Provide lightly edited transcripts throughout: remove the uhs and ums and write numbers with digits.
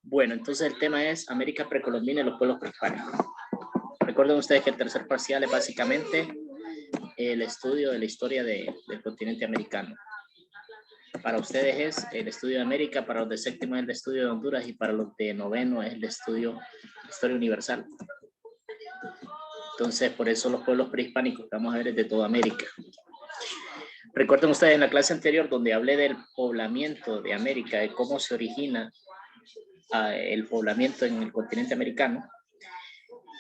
Bueno, entonces el tema es América precolombina y los pueblos prehispánicos. Recuerden ustedes que el tercer parcial es básicamente el estudio de la historia del continente americano. Para ustedes es el estudio de América, para los de séptimo es el estudio de Honduras y para los de noveno es el estudio de historia universal. Entonces, por eso los pueblos prehispánicos que vamos a ver es de toda América. Recuerden ustedes en la clase anterior donde hablé del poblamiento de América, de cómo se origina el poblamiento en el continente americano.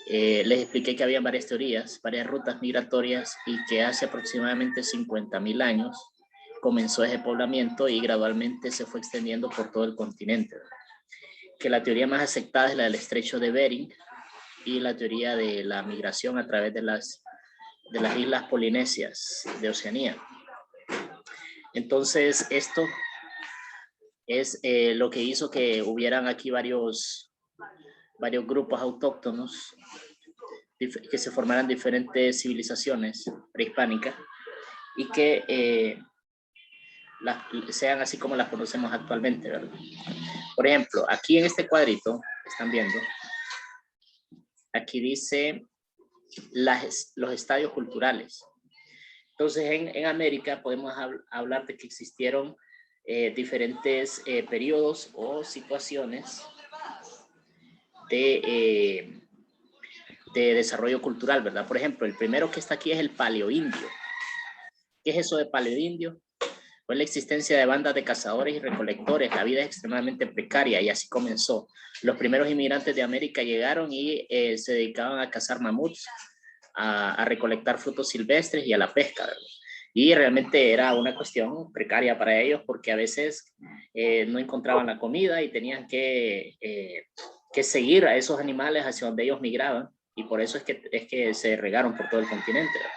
Les expliqué que había varias teorías, varias rutas migratorias y que hace aproximadamente 50.000 años comenzó ese poblamiento y gradualmente se fue extendiendo por todo el continente. Que la teoría más aceptada es la del estrecho de Bering y la teoría de la migración a través de las islas polinesias de Oceanía. Entonces, esto es lo que hizo que hubieran aquí varios grupos autóctonos, que se formaran diferentes civilizaciones prehispánicas y que sean así como las conocemos actualmente, ¿verdad? Por ejemplo, aquí en este cuadrito, están viendo, aquí dice los estadios culturales. Entonces, en América podemos hablar de que existieron diferentes periodos o situaciones de desarrollo cultural, ¿verdad? Por ejemplo, el primero que está aquí es el paleoindio. ¿Qué es eso de paleoindio? Pues la existencia de bandas de cazadores y recolectores. La vida es extremadamente precaria y así comenzó. Los primeros inmigrantes de América llegaron y se dedicaban a cazar mamuts, a recolectar frutos silvestres y a la pesca, ¿verdad? Y realmente era una cuestión precaria para ellos porque a veces no encontraban la comida y tenían que seguir a esos animales hacia donde ellos migraban, y por eso es que se regaron por todo el continente, ¿verdad?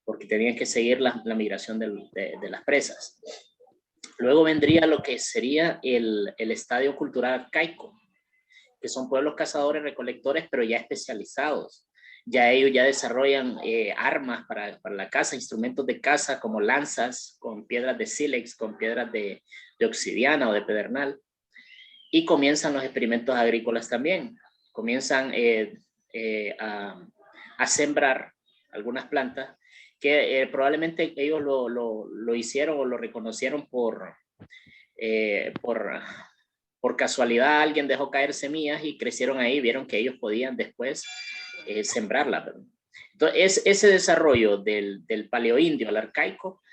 Porque tenían que seguir la migración de las presas. Luego vendría lo que sería el estadio cultural arcaico, que son pueblos cazadores, recolectores, pero ya especializados. Ya ellos ya desarrollan armas para la caza, instrumentos de caza como lanzas con piedras de sílex, con piedras de obsidiana o de pedernal. Y comienzan los experimentos agrícolas también. Comienzan a sembrar algunas plantas que probablemente ellos lo hicieron o lo reconocieron por casualidad. Alguien dejó caer semillas y crecieron ahí, vieron que ellos podían después sembrarlas. Entonces, ese desarrollo del paleoindio al arcaico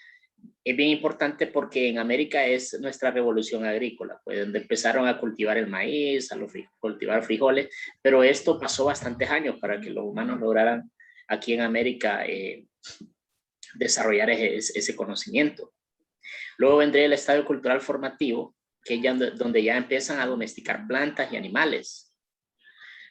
es bien importante porque en América es nuestra revolución agrícola, pues donde empezaron a cultivar el maíz, cultivar frijoles, pero esto pasó bastantes años para que los humanos lograran aquí en América desarrollar ese conocimiento. Luego vendría el estadio cultural formativo, que es donde ya empiezan a domesticar plantas y animales.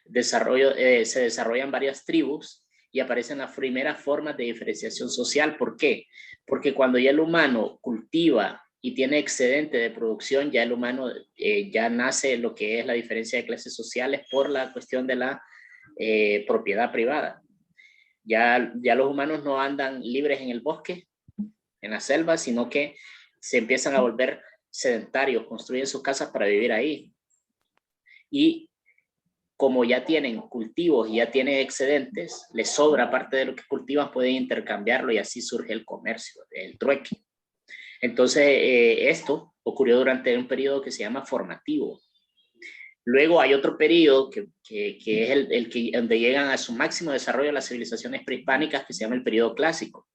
Se desarrollan varias tribus y aparecen las primeras formas de diferenciación social. ¿Por qué? Porque cuando ya el humano cultiva y tiene excedente de producción, ya el humano ya nace lo que es la diferencia de clases sociales por la cuestión de la propiedad privada. Ya los humanos no andan libres en el bosque, en la selva, sino que se empiezan a volver sedentarios, construyen sus casas para vivir ahí. Y como ya tienen cultivos y ya tienen excedentes, les sobra parte de lo que cultivan, pueden intercambiarlo y así surge el comercio, el trueque. Entonces, esto ocurrió durante un periodo que se llama formativo. Luego hay otro periodo que es donde llegan a su máximo desarrollo las civilizaciones prehispánicas, que se llama el periodo clásico,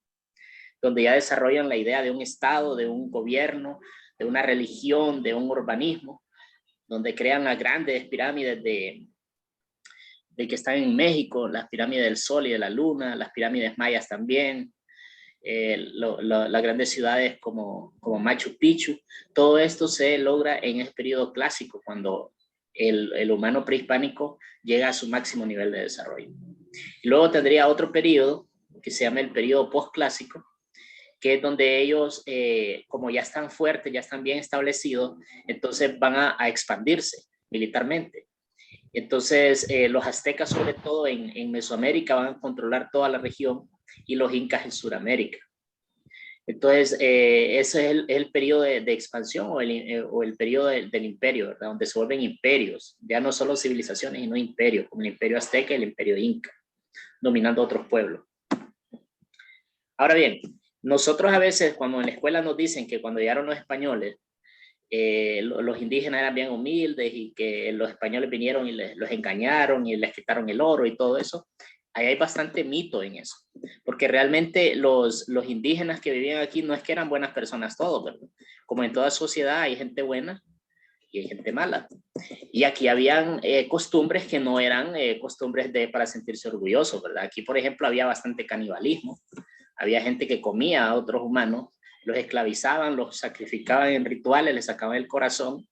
donde ya desarrollan la idea de un estado, de un gobierno, de una religión, de un urbanismo, donde crean las grandes pirámides de que están en México, las pirámides del Sol y de la Luna, las pirámides mayas también, las grandes ciudades como Machu Picchu. Todo esto se logra en el periodo clásico, cuando el humano prehispánico llega a su máximo nivel de desarrollo. Y luego tendría otro periodo que se llama el periodo postclásico, que es donde ellos, como ya están fuertes, ya están bien establecidos, entonces van a expandirse militarmente. Entonces, los aztecas, sobre todo en Mesoamérica, van a controlar toda la región, y los incas en Sudamérica. Entonces, ese es el periodo de expansión o el periodo del imperio, ¿verdad? Donde se vuelven imperios, ya no solo civilizaciones, sino imperios, como el imperio azteca y el imperio inca, dominando otros pueblos. Ahora bien, nosotros a veces cuando en la escuela nos dicen que cuando llegaron los españoles, los indígenas eran bien humildes y que los españoles vinieron y los engañaron y les quitaron el oro y todo eso, ahí hay bastante mito en eso, porque realmente los indígenas que vivían aquí no es que eran buenas personas todos, ¿verdad? Como en toda sociedad hay gente buena y hay gente mala. Y aquí habían costumbres que no eran costumbres para sentirse orgullosos, ¿verdad? Aquí, por ejemplo, había bastante canibalismo, había gente que comía a otros humanos, los esclavizaban, los sacrificaban en rituales, les sacaban el corazón,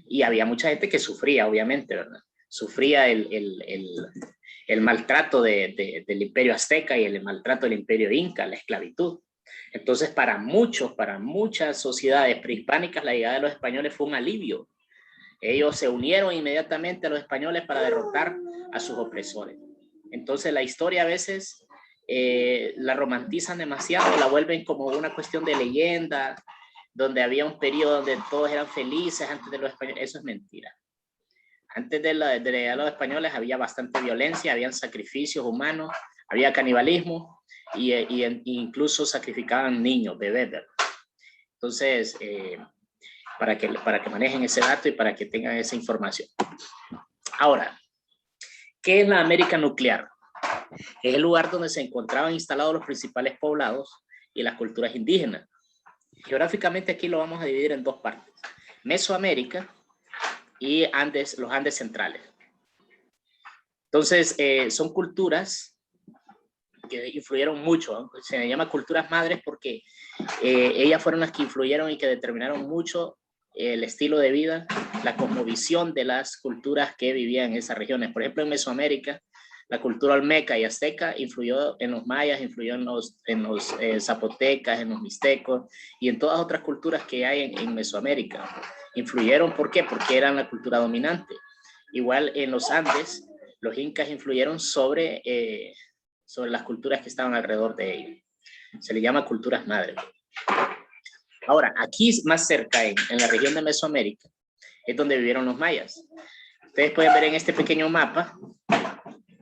y había mucha gente que sufría, obviamente, ¿verdad? Sufría el maltrato del imperio azteca y el maltrato del imperio inca, la esclavitud. Entonces, para muchas sociedades prehispánicas, la llegada de los españoles fue un alivio. Ellos se unieron inmediatamente a los españoles para derrotar a sus opresores. Entonces, la historia a veces la romantizan demasiado, la vuelven como una cuestión de leyenda, donde había un periodo donde todos eran felices antes de los españoles. Eso es mentira. Antes de la llegada de los españoles había bastante violencia, habían sacrificios humanos, había canibalismo y incluso sacrificaban niños, bebés, ¿verdad? Entonces, para que manejen ese dato y para que tengan esa información. Ahora, ¿qué es la América nuclear? Es el lugar donde se encontraban instalados los principales poblados y las culturas indígenas. Geográficamente aquí lo vamos a dividir en dos partes: Mesoamérica y los Andes centrales. Entonces, son culturas que influyeron mucho, ¿no? Se les llama culturas madres porque ellas fueron las que influyeron y que determinaron mucho el estilo de vida, la cosmovisión de las culturas que vivían en esas regiones. Por ejemplo, en Mesoamérica, la cultura olmeca y azteca influyó en los mayas, influyó en los zapotecas, en los mixtecos y en todas otras culturas que hay en Mesoamérica. Influyeron, ¿por qué? Porque eran la cultura dominante. Igual en los Andes, los incas influyeron sobre las culturas que estaban alrededor de ellos. Se le llama culturas madres. Ahora, aquí más cerca, en la región de Mesoamérica, es donde vivieron los mayas. Ustedes pueden ver en este pequeño mapa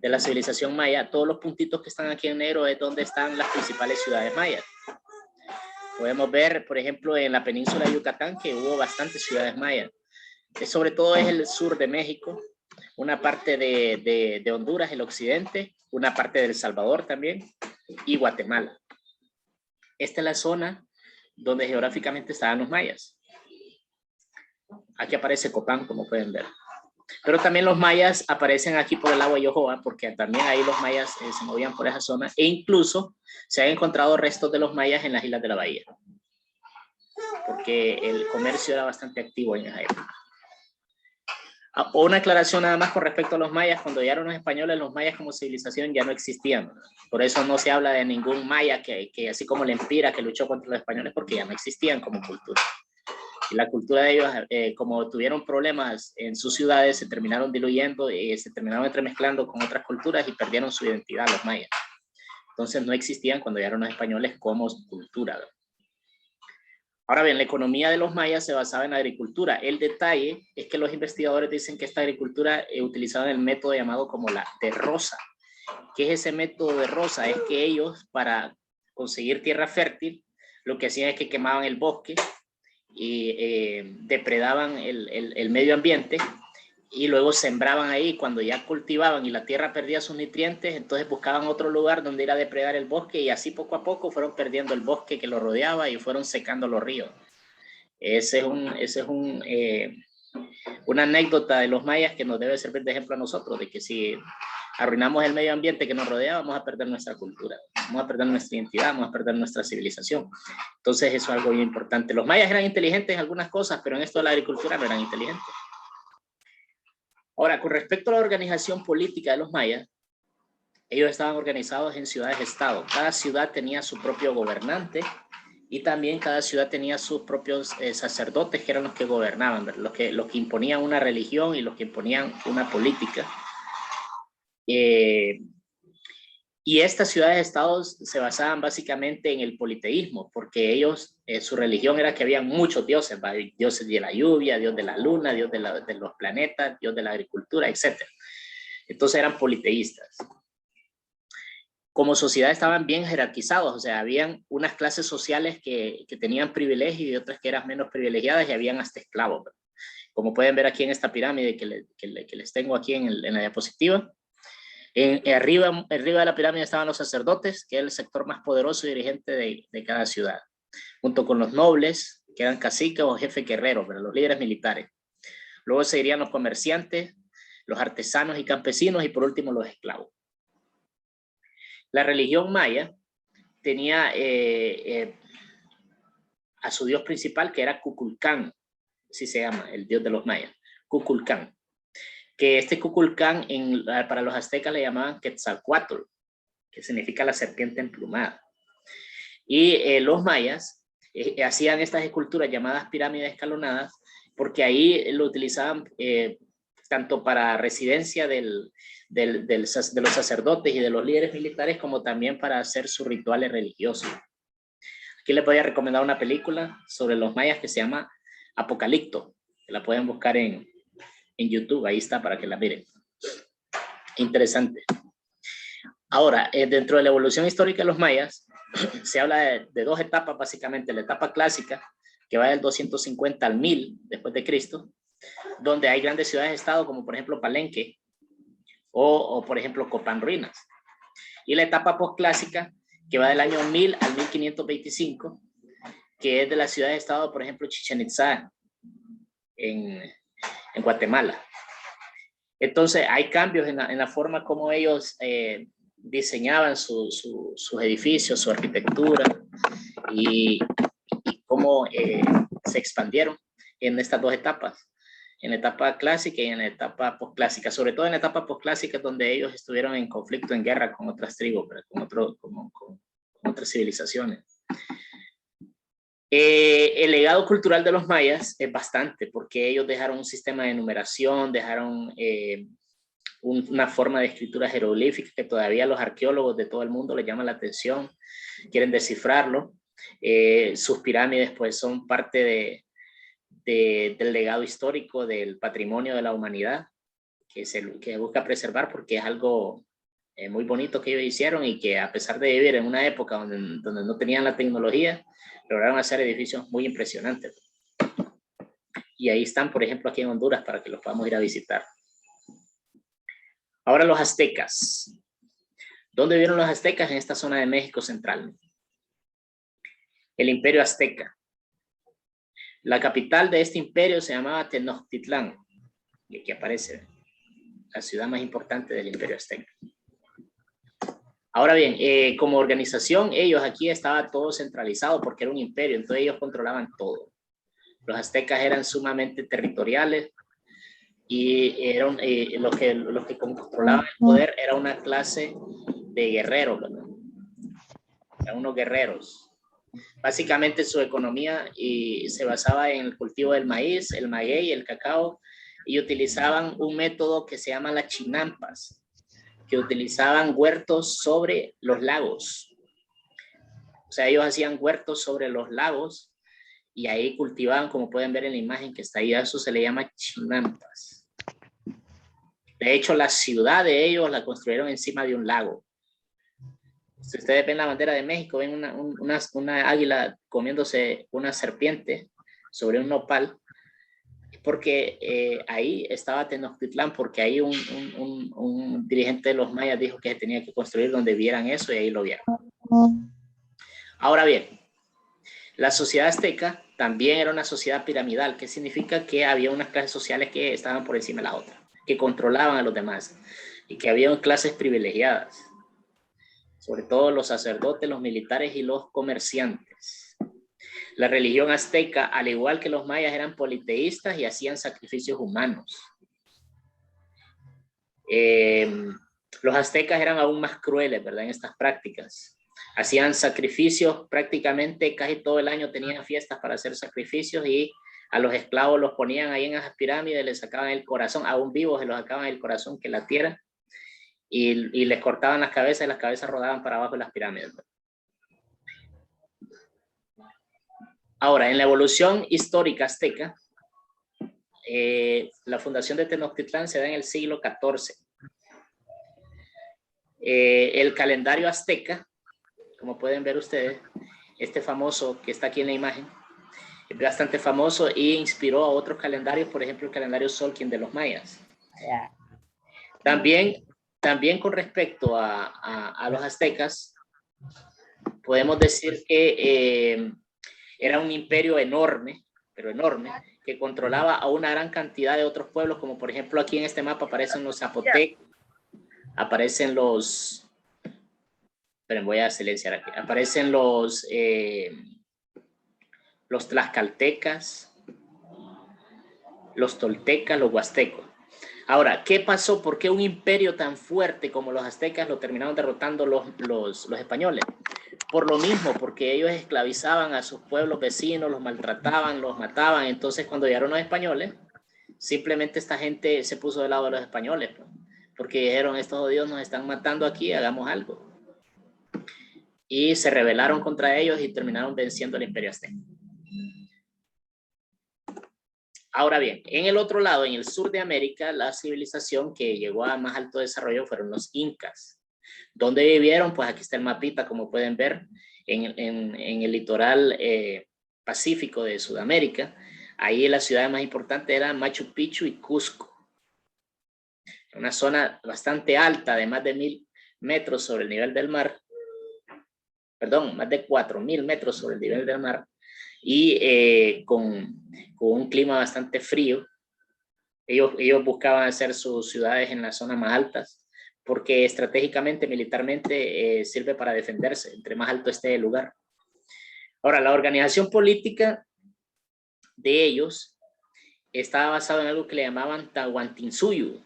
de la civilización maya, todos los puntitos que están aquí en negro es donde están las principales ciudades mayas. Podemos ver, por ejemplo, en la península de Yucatán que hubo bastantes ciudades mayas. Sobre todo es el sur de México, una parte de Honduras, el occidente, una parte de El Salvador también, y Guatemala. Esta es la zona donde geográficamente estaban los mayas. Aquí aparece Copán, como pueden ver. Pero también los mayas aparecen aquí por el lago Yohoa, porque también ahí los mayas se movían por esa zona, e incluso se han encontrado restos de los mayas en las islas de la bahía, porque el comercio era bastante activo en esa época. Una aclaración nada más con respecto a los mayas: cuando llegaron los españoles, los mayas como civilización ya no existían. Por eso no se habla de ningún maya que así como el Empira que luchó contra los españoles, porque ya no existían como cultura. Y la cultura de ellos, como tuvieron problemas en sus ciudades, se terminaron diluyendo y se terminaron entremezclando con otras culturas y perdieron su identidad los mayas. Entonces no existían cuando llegaron los españoles como cultura. Ahora bien, la economía de los mayas se basaba en la agricultura. El detalle es que los investigadores dicen que esta agricultura utilizaban el método llamado como la de roza. ¿Qué es ese método de roza? Es que ellos, para conseguir tierra fértil, lo que hacían es que quemaban el bosque y depredaban el medio ambiente y luego sembraban ahí. Cuando ya cultivaban y la tierra perdía sus nutrientes, entonces buscaban otro lugar donde ir a depredar el bosque, y así poco a poco fueron perdiendo el bosque que lo rodeaba y fueron secando los ríos. Ese es una anécdota de los mayas que nos debe servir de ejemplo a nosotros, de que si arruinamos el medio ambiente que nos rodea, vamos a perder nuestra cultura, vamos a perder nuestra identidad, vamos a perder nuestra civilización. Entonces eso es algo muy importante. Los mayas eran inteligentes en algunas cosas, pero en esto de la agricultura no eran inteligentes. Ahora, con respecto a la organización política de los mayas, ellos estaban organizados en ciudades-estado. Cada ciudad tenía su propio gobernante y también cada ciudad tenía sus propios sacerdotes, que eran los que gobernaban, los que imponían una religión y los que imponían una política. Y Y estas ciudades-estados se basaban básicamente en el politeísmo, porque ellos, su religión era que había muchos dioses, dioses de la lluvia, dios de la luna, dios de los planetas, dios de la agricultura, etc. Entonces eran politeístas. Como sociedad estaban bien jerarquizados, o sea, habían unas clases sociales que tenían privilegios y otras que eran menos privilegiadas y habían hasta esclavos. Como pueden ver aquí en esta pirámide que les tengo aquí en la diapositiva. Arriba de la pirámide estaban los sacerdotes, que es el sector más poderoso y dirigente de cada ciudad, junto con los nobles, que eran caciques o jefes guerreros, pero los líderes militares. Luego seguirían los comerciantes, los artesanos y campesinos, y por último los esclavos. La religión maya tenía a su dios principal, que era Kukulcán, así se llama, el dios de los mayas, Kukulcán. Que este Kukulcán para los aztecas le llamaban Quetzalcóatl, que significa la serpiente emplumada. Y los mayas hacían estas esculturas llamadas pirámides escalonadas, porque ahí lo utilizaban tanto para residencia de los sacerdotes y de los líderes militares, como también para hacer sus rituales religiosos. Aquí les voy a recomendar una película sobre los mayas que se llama Apocalipto, que la pueden buscar en YouTube, ahí está para que la miren. Interesante. Ahora, dentro de la evolución histórica de los mayas, se habla de dos etapas básicamente. La etapa clásica, que va del 250 al 1000 después de Cristo, donde hay grandes ciudades-estado como por ejemplo Palenque o por ejemplo Copán Ruinas. Y la etapa postclásica, que va del año 1000 al 1525, que es de las ciudades-estado, por ejemplo Chichén Itzá en Guatemala. Entonces hay cambios en la forma como ellos diseñaban sus edificios, su arquitectura y cómo se expandieron en estas dos etapas, en la etapa clásica y en la etapa postclásica, sobre todo en la etapa postclásica, donde ellos estuvieron en conflicto, en guerra con otras tribus, con otras civilizaciones. El legado cultural de los mayas es bastante, porque ellos dejaron un sistema de numeración, dejaron una forma de escritura jeroglífica que todavía los arqueólogos de todo el mundo les llama la atención, quieren descifrarlo. Sus pirámides pues son parte del legado histórico, del patrimonio de la humanidad, que busca preservar, porque es algo muy bonito que ellos hicieron, y que a pesar de vivir en una época donde no tenían la tecnología, lograron hacer edificios muy impresionantes. Y ahí están, por ejemplo, aquí en Honduras, para que los podamos ir a visitar. Ahora los aztecas. ¿Dónde vivieron los aztecas? En esta zona de México central. El imperio azteca. La capital de este imperio se llamaba Tenochtitlán, y aquí aparece la ciudad más importante del imperio azteca. Ahora bien, como organización, ellos aquí estaba todo centralizado porque era un imperio, entonces ellos controlaban todo. Los aztecas eran sumamente territoriales y eran, los que controlaban el poder era una clase de guerreros, ¿verdad? Eran unos guerreros. Básicamente su economía se basaba en el cultivo del maíz, el maguey, el cacao, y utilizaban un método que se llama las chinampas, que utilizaban huertos sobre los lagos. O sea, ellos hacían huertos sobre los lagos y ahí cultivaban, como pueden ver en la imagen que está ahí, a eso se le llama chinampas. De hecho, la ciudad de ellos la construyeron encima de un lago. Si ustedes ven la bandera de México, ven una águila comiéndose una serpiente sobre un nopal, porque ahí estaba Tenochtitlán, porque ahí un dirigente de los mayas dijo que tenía que construir donde vieran eso, y ahí lo vieron. Ahora bien, la sociedad azteca también era una sociedad piramidal, que significa que había unas clases sociales que estaban por encima de la otra, que controlaban a los demás, y que había clases privilegiadas, sobre todo los sacerdotes, los militares y los comerciantes. La religión azteca, al igual que los mayas, eran politeístas y hacían sacrificios humanos. Los aztecas eran aún más crueles, ¿verdad?, en estas prácticas. Hacían sacrificios prácticamente casi todo el año, tenían fiestas para hacer sacrificios, y a los esclavos los ponían ahí en esas pirámides, les sacaban el corazón, aún vivos se los sacaban el corazón que latiera, y les cortaban las cabezas y las cabezas rodaban para abajo de las pirámides. Ahora, en la evolución histórica azteca, la fundación de Tenochtitlán se da en el siglo XIV. El calendario azteca, como pueden ver ustedes, este famoso que está aquí en la imagen, es bastante famoso e inspiró a otros calendarios, por ejemplo el calendario Solkin de los mayas. También con respecto a los aztecas, podemos decir que era un imperio enorme, pero enorme, que controlaba a una gran cantidad de otros pueblos, como por ejemplo aquí en este mapa aparecen los zapotecos, aparecen los, esperen, voy a silenciar aquí, aparecen los tlaxcaltecas, los toltecas, los huastecos. Ahora, ¿qué pasó? ¿Por qué un imperio tan fuerte como los aztecas lo terminaron derrotando los españoles? Por lo mismo, porque ellos esclavizaban a sus pueblos vecinos, los maltrataban, los mataban. Entonces, cuando llegaron los españoles, simplemente esta gente se puso del lado de los españoles, pues, porque dijeron, estos jodidos nos están matando aquí, hagamos algo. Y se rebelaron contra ellos y terminaron venciendo al imperio azteca. Ahora bien, en el otro lado, en el sur de América, la civilización que llegó a más alto desarrollo fueron los incas. ¿Dónde vivieron? Pues aquí está el mapita, como pueden ver, en el litoral pacífico de Sudamérica. Ahí las ciudades más importantes eran Machu Picchu y Cusco. Una zona bastante alta, de más de 1000 metros sobre el nivel del mar. Perdón, más de 4000 metros sobre el nivel del mar. Y con un clima bastante frío. Ellos buscaban hacer sus ciudades en las zonas más altas, porque estratégicamente, militarmente, sirve para defenderse, entre más alto esté el lugar. Ahora, la organización política de ellos estaba basada en algo que le llamaban Tahuantinsuyo,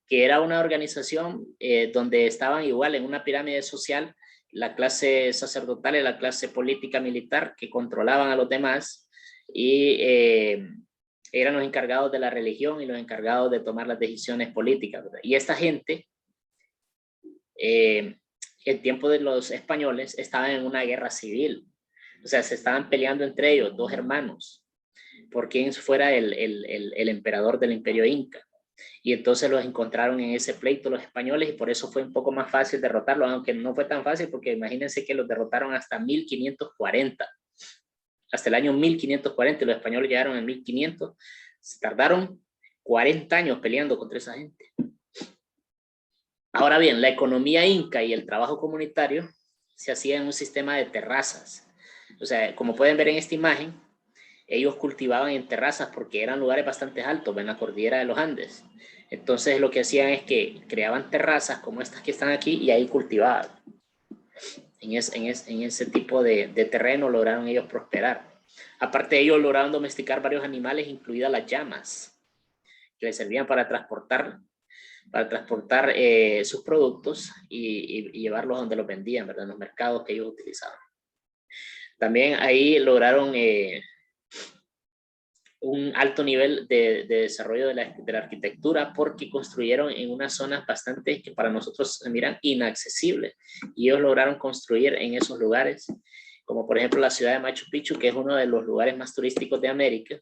que era una organización donde estaban igual en una pirámide social la clase sacerdotal y la clase política militar que controlaban a los demás y eran los encargados de la religión y los encargados de tomar las decisiones políticas, ¿verdad? Y esta gente, el tiempo de los españoles, estaban en una guerra civil. O sea, se estaban peleando entre ellos, dos hermanos, por quién fuera el emperador del imperio inca. Y entonces los encontraron en ese pleito los españoles y por eso fue un poco más fácil derrotarlos, aunque no fue tan fácil porque imagínense que los derrotaron hasta 1540. Hasta el año 1540 y los españoles llegaron en 1500. Se tardaron 40 años peleando contra esa gente. Ahora bien, la economía inca y el trabajo comunitario se hacía en un sistema de terrazas. O sea, como pueden ver en esta imagen, ellos cultivaban en terrazas porque eran lugares bastante altos en la cordillera de los Andes. Entonces lo que hacían es que creaban terrazas como estas que están aquí y ahí cultivaban. En ese tipo de terreno lograron ellos prosperar. Aparte de ellos lograron domesticar varios animales, incluidas las llamas, que les servían para transportar sus productos y llevarlos donde los vendían, ¿verdad? En los mercados que ellos utilizaban. También ahí lograron un alto nivel de desarrollo de la arquitectura porque construyeron en unas zonas bastante que para nosotros se miran inaccesibles y ellos lograron construir en esos lugares, como por ejemplo la ciudad de Machu Picchu, que es uno de los lugares más turísticos de América.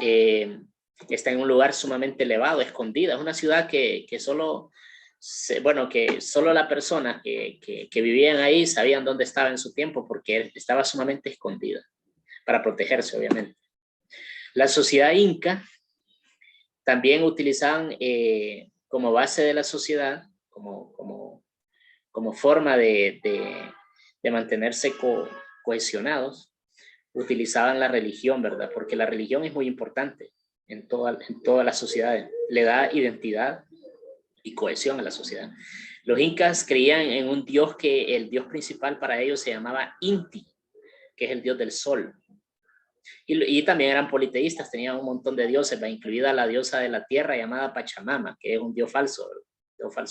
Está en un lugar sumamente elevado, escondida. Es una ciudad que solo las personas que vivían ahí sabían dónde estaba en su tiempo porque estaba sumamente escondida para protegerse, obviamente. La sociedad inca también utilizaban como base de la sociedad, como forma de mantenerse cohesionados, utilizaban la religión, ¿verdad? Porque la religión es muy importante en todas las sociedades. Le da identidad y cohesión a la sociedad. Los incas creían en un dios que el dios principal para ellos se llamaba Inti, que es el dios del sol. Y también eran politeístas, tenían un montón de dioses, incluida la diosa de la tierra llamada Pachamama, que es un dios falso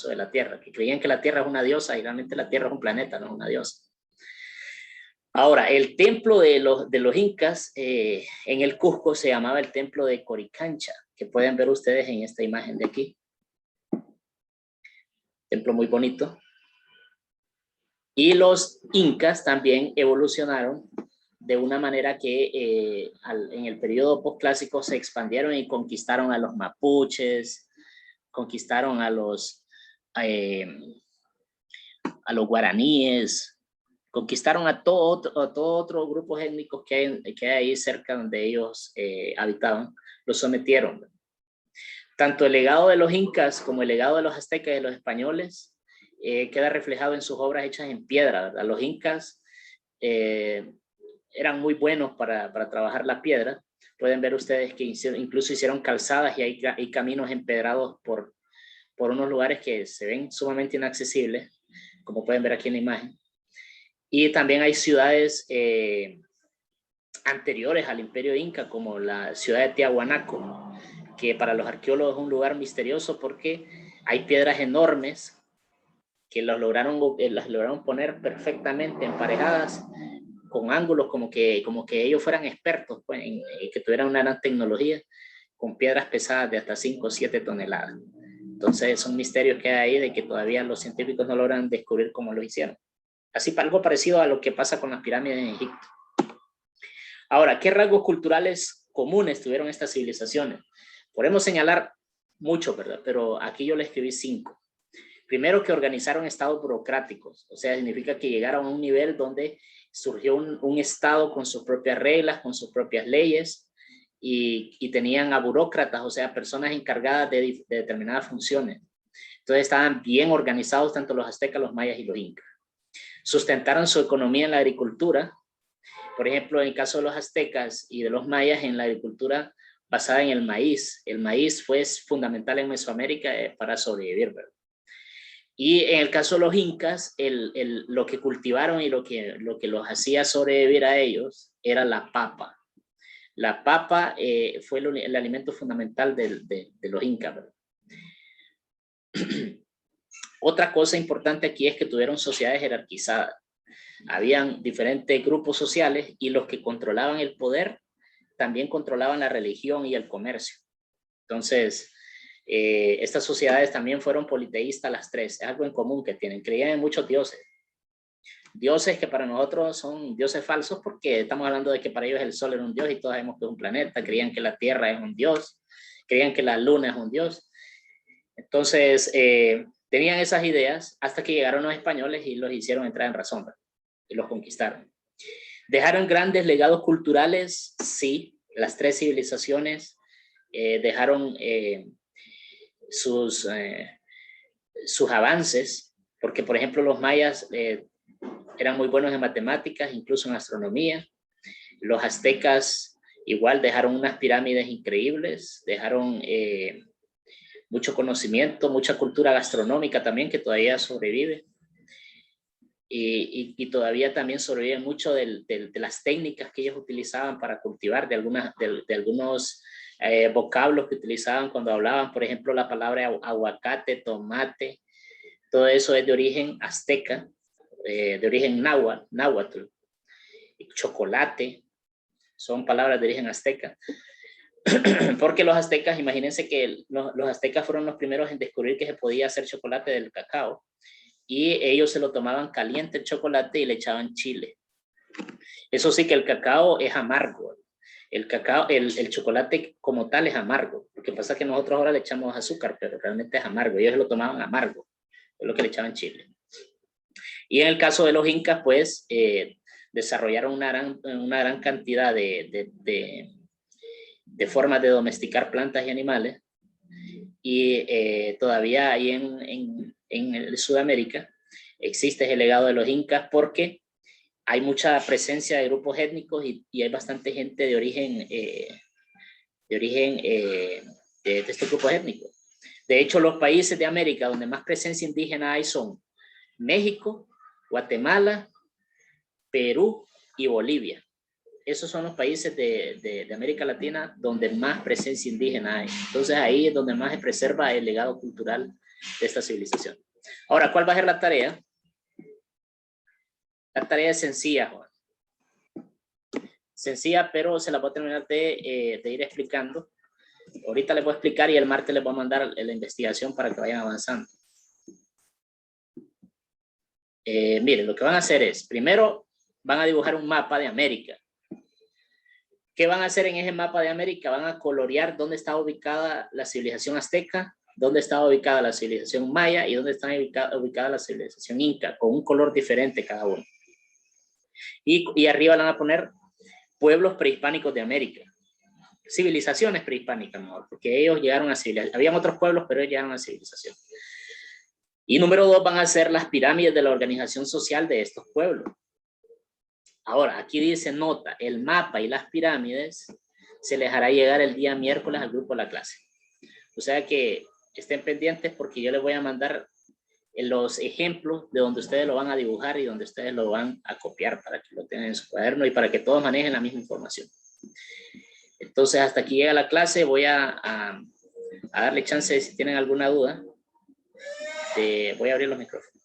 de la tierra, que creían que la tierra es una diosa y realmente la tierra es un planeta, no es una diosa. Ahora, el templo de los incas en el Cusco se llamaba el templo de Coricancha, que pueden ver ustedes en esta imagen de aquí. templo muy bonito. Y los incas también evolucionaron de una manera que en el periodo postclásico se expandieron y conquistaron a los mapuches, conquistaron a los guaraníes, conquistaron a todo otro grupo étnico que hay ahí cerca donde ellos habitaban, los sometieron. Tanto el legado de los incas como el legado de los aztecas y de los españoles queda reflejado en sus obras hechas en piedra, ¿verdad? Los incas eran muy buenos para trabajar la piedra. Pueden ver ustedes que incluso hicieron calzadas y hay caminos empedrados por unos lugares que se ven sumamente inaccesibles, como pueden ver aquí en la imagen. Y también hay ciudades anteriores al imperio inca, como la ciudad de Tiahuanaco, que para los arqueólogos es un lugar misterioso porque hay piedras enormes que las lograron poner perfectamente emparejadas con ángulos como que ellos fueran expertos, pues, que tuvieran una gran tecnología, con piedras pesadas de hasta 5 o 7 toneladas. Entonces son misterios que hay ahí de que todavía los científicos no logran descubrir cómo lo hicieron. Así, algo parecido a lo que pasa con las pirámides en Egipto. Ahora, ¿qué rasgos culturales comunes tuvieron estas civilizaciones? Podemos señalar mucho, ¿verdad? Pero aquí yo le escribí 5. Primero, que organizaron estados burocráticos, o sea, significa que llegaron a un nivel donde surgió un estado con sus propias reglas, con sus propias leyes, y tenían a burócratas, o sea, personas encargadas de determinadas funciones. Entonces estaban bien organizados tanto los aztecas, los mayas y los incas. Sustentaron su economía en la agricultura. Por ejemplo, en el caso de los aztecas y de los mayas, en la agricultura basada en el maíz. El maíz fue fundamental en Mesoamérica para sobrevivir, ¿verdad? Y en el caso de los incas, lo que cultivaron y lo que los hacía sobrevivir a ellos era la papa. La papa fue el alimento fundamental de los incas, ¿verdad? Otra cosa importante aquí es que tuvieron sociedades jerarquizadas. Habían diferentes grupos sociales y los que controlaban el poder también controlaban la religión y el comercio. Entonces, estas sociedades también fueron politeístas las tres. Es algo en común que tienen. Creían en muchos dioses. Dioses que para nosotros son dioses falsos porque estamos hablando de que para ellos el sol era un dios y todos sabemos que es un planeta. Creían que la tierra es un dios. Creían que la luna es un dios. Entonces, tenían esas ideas hasta que llegaron los españoles y los hicieron entrar en razón, ¿verdad? Y los conquistaron. ¿Dejaron grandes legados culturales? Sí, las tres civilizaciones dejaron sus avances, porque por ejemplo los mayas eran muy buenos en matemáticas, incluso en astronomía. Los aztecas igual dejaron unas pirámides increíbles, dejaron mucho conocimiento, mucha cultura gastronómica también que todavía sobrevive. Y todavía también sobreviven mucho de las técnicas que ellos utilizaban para cultivar, de algunos vocablos que utilizaban cuando hablaban, por ejemplo, la palabra aguacate, tomate, todo eso es de origen azteca, de origen náhuatl, chocolate, son palabras de origen azteca. Porque los aztecas, imagínense que los aztecas fueron los primeros en descubrir que se podía hacer chocolate del cacao. Y ellos se lo tomaban caliente el chocolate y le echaban chile. Eso sí que el cacao es amargo. El chocolate como tal es amargo. Lo que pasa es que nosotros ahora le echamos azúcar, pero realmente es amargo. Ellos lo tomaban amargo, es lo que le echaban chile. Y en el caso de los incas, pues, desarrollaron una gran cantidad de formas de domesticar plantas y animales. Y todavía ahí en Sudamérica existe el legado de los incas porque hay mucha presencia de grupos étnicos y hay bastante gente de origen de estos grupos étnicos. De hecho, los países de América donde más presencia indígena hay son México, Guatemala, Perú y Bolivia. Esos son los países de América Latina donde más presencia indígena hay. Entonces ahí es donde más se preserva el legado cultural de esta civilización. Ahora, ¿cuál va a ser la tarea? La tarea es sencilla, Juan. Sencilla, pero se la voy a terminar de ir explicando. Ahorita les voy a explicar y el martes les voy a mandar la investigación para que vayan avanzando. Miren, lo que van a hacer es, primero van a dibujar un mapa de América. ¿Qué van a hacer en ese mapa de América? Van a colorear dónde está ubicada la civilización azteca, dónde está ubicada la civilización maya y dónde está ubicada la civilización inca, con un color diferente cada uno. Y arriba van a poner pueblos prehispánicos de América. Civilizaciones prehispánicas, mejor, porque ellos llegaron a civilización. Habían otros pueblos, pero ellos llegaron a civilización. Y número 2 van a ser las pirámides de la organización social de estos pueblos. Ahora, aquí dice nota, el mapa y las pirámides se les hará llegar el día miércoles al grupo de la clase. O sea que estén pendientes porque yo les voy a mandar los ejemplos de donde ustedes lo van a dibujar y donde ustedes lo van a copiar para que lo tengan en su cuaderno y para que todos manejen la misma información. Entonces, hasta aquí llega la clase. Voy a darle chance si tienen alguna duda. Voy a abrir los micrófonos.